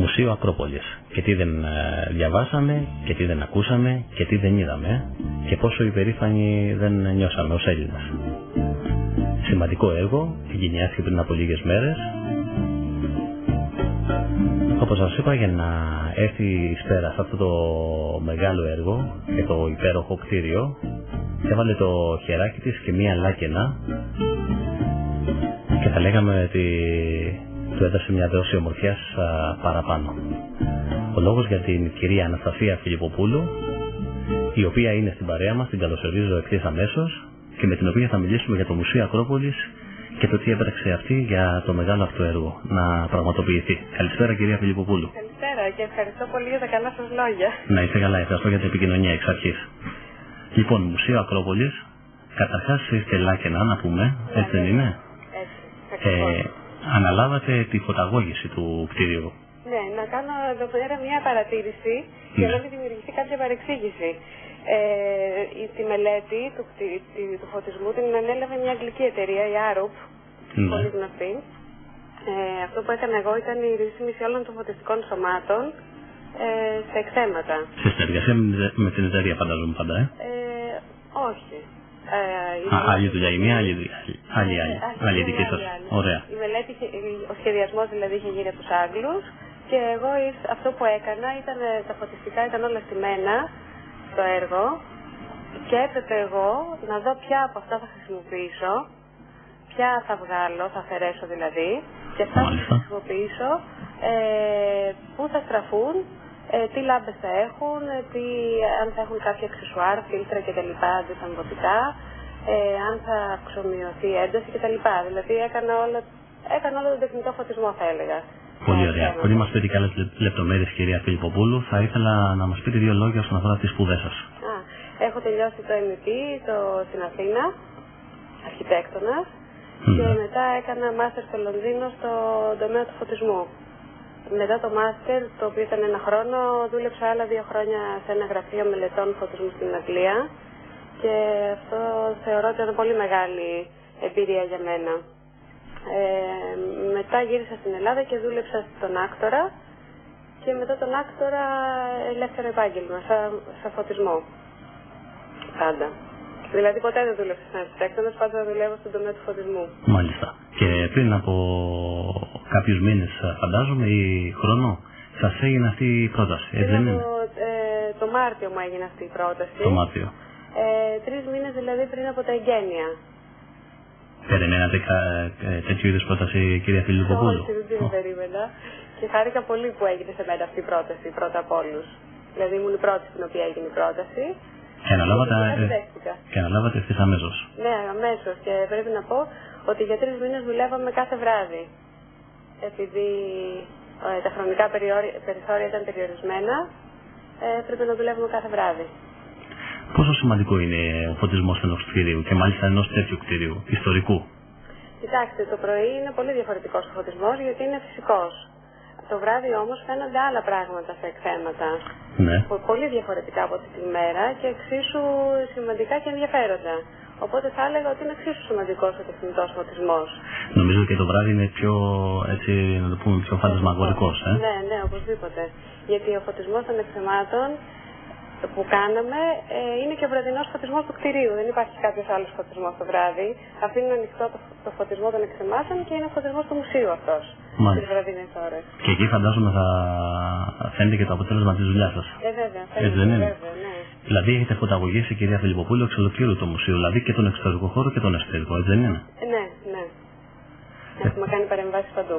Μουσείο Ακρόπολης. Και τι δεν διαβάσαμε, και τι δεν ακούσαμε, και τι δεν είδαμε, και πόσο υπερήφανοι δεν νιώσαμε ως Έλληνες. Σημαντικό έργο, εγκαινιάστηκε πριν από λίγες μέρες. Όπως σας είπα, για να έρθει εις πέρα σε αυτό το μεγάλο έργο και το υπέροχο κτίριο, έβαλε το χεράκι της και μία λάκενα και θα λέγαμε ότι του έδωσε μια δόση ομορφιάς παραπάνω. Ο λόγος για την κυρία Αναστασία Φιλιπποπούλου, η οποία είναι στην παρέα μας, την καλωσορίζω ευθύς αμέσως και με την οποία θα μιλήσουμε για το Μουσείο Ακρόπολης και το τι έπραξε αυτή για το μεγάλο αυτό έργο να πραγματοποιηθεί. Καλησπέρα κυρία Φιλιπποπούλου. Καλησπέρα και ευχαριστώ πολύ για τα καλά σας λόγια. Να είστε καλά, ευχαριστώ για την επικοινωνία εξ αρχής. Λοιπόν, Μουσείο Ακρόπολης, καταρχάς είστε Λάκενα να πούμε, έτσι δεν είναι? Έτσι, αναλάβατε τη φωταγώγηση του κτίριου. Ναι, να κάνω εδώ πέρα μια παρατήρηση για να μην δημιουργηθεί κάποια παρεξήγηση. Τη μελέτη του φωτισμού την ανέλαβε μια αγγλική εταιρεία, η Arup, πολύ γνωστή. Αυτό που έκανα εγώ ήταν η ρύθμιση όλων των φωτιστικών σωμάτων σε εκθέματα. Σε συνεργασία με την εταιρεία φαντάζομαι πάντα, όχι. Άλλη δουλειά, η μία άλλη δική σας. Ωραία. Η μελέτη, ο σχεδιασμός δηλαδή είχε γίνει από τους Άγγλους και εγώ αυτό που έκανα ήταν, τα φωτιστικά ήταν όλα στημένα στο έργο και έπρεπε εγώ να δω ποια από αυτά θα χρησιμοποιήσω, ποια θα βγάλω, θα αφαιρέσω δηλαδή και αυτά που θα χρησιμοποιήσω, πού θα στραφούν, τι λάμπες θα έχουν, αν θα έχουν κάποια αξεσουάρ, φίλτρα κτλ. Αντισαμβωτικά, αν θα αυξομοιωθεί η ένταση κτλ. Δηλαδή έκανα όλο τον τεχνικό φωτισμό, θα έλεγα. Πολύ ωραία. Πριν μας πείτε και άλλες λεπτομέρειες, κυρία Φιλιπποπούλου, θα ήθελα να μας πείτε δύο λόγια όσον αφορά τις σπουδές σας. Έχω τελειώσει το MEP στην Αθήνα, αρχιτέκτονας, και μετά έκανα μάστερ στο Λονδίνο στο τομέα του φωτισμού. Μετά το μάστερ, το οποίο ήταν 1 χρόνο, δούλεψα άλλα 2 χρόνια σε ένα γραφείο μελετών φωτισμού στην Αγγλία και αυτό θεωρώ ότι ήταν πολύ μεγάλη εμπειρία για μένα. Μετά γύρισα στην Ελλάδα και δούλεψα στον Άκτορα και μετά τον Άκτορα ελεύθερο επάγγελμα, σαν φωτισμό. Πάντα. Δηλαδή ποτέ δεν δούλεψα σαν αρχιτέκτονας, πάντα δουλεύω στον τομέα του φωτισμού. Μάλιστα. Και πριν από κάποιους μήνες, φαντάζομαι, ή χρόνο, σας έγινε αυτή η πρόταση, έτσι δεν είναι? Το Μάρτιο μου έγινε αυτή η πρόταση. Το Μάρτιο. 3 μήνες δηλαδή πριν από τα εγγένεια. Περιμένατε τέτοιου είδους πρόταση, κυρία Φιλιπποπούλου? Όχι, δεν την περίμενα. Και χάρηκα πολύ που έγινε σε μένα αυτή η πρόταση, πρώτα από όλους. Δηλαδή ήμουν η πρώτη στην οποία έγινε η πρόταση. Και αναλάβατε ευθύς αμέσως. Ναι, αμέσως. Και πρέπει να πω ότι για 3 μήνες δουλεύαμε κάθε βράδυ. Επειδή τα χρονικά περιθώρια ήταν περιορισμένα, πρέπει να δουλεύουμε κάθε βράδυ. Πόσο σημαντικό είναι ο φωτισμός ενός κτηρίου και μάλιστα ενός τέτοιου κτηρίου, ιστορικού? Κοιτάξτε, το πρωί είναι πολύ διαφορετικός ο φωτισμός γιατί είναι φυσικός. Το βράδυ όμως φαίνονται άλλα πράγματα σε εκθέματα. Ναι. Πολύ διαφορετικά από την ημέρα και εξίσου σημαντικά και ενδιαφέροντα. Οπότε θα έλεγα ότι είναι εξίσου σημαντικός ο τεχνητός φωτισμός. Νομίζω και το βράδυ είναι πιο, έτσι, να το πούμε, πιο φαντασμαγορικός, Ναι, οπωσδήποτε. Γιατί ο φωτισμός των εκθεμάτων που κάναμε είναι και ο βραδινός φωτισμός του κτηρίου. Δεν υπάρχει κάποιος άλλος φωτισμός το βράδυ. Αφήνουν ανοιχτό το φωτισμό των εκθεμάτων και είναι ο φωτισμός του μουσείου αυτός. Τις βραδινές ώρες. Και εκεί φαντάζομαι θα φαίνεται και το αποτέλεσμα της δουλειάς σας. Βέβαια, φαίνεται, ναι. Δηλαδή έχετε φωταγωγήσει, κυρία Φιλιπποπούλου, εξ ολοκλήρου το μουσείο, δηλαδή και τον εξωτερικό χώρο και τον εσωτερικό, έτσι δεν είναι? Ναι. Έχουμε κάνει παρεμβάσεις παντού.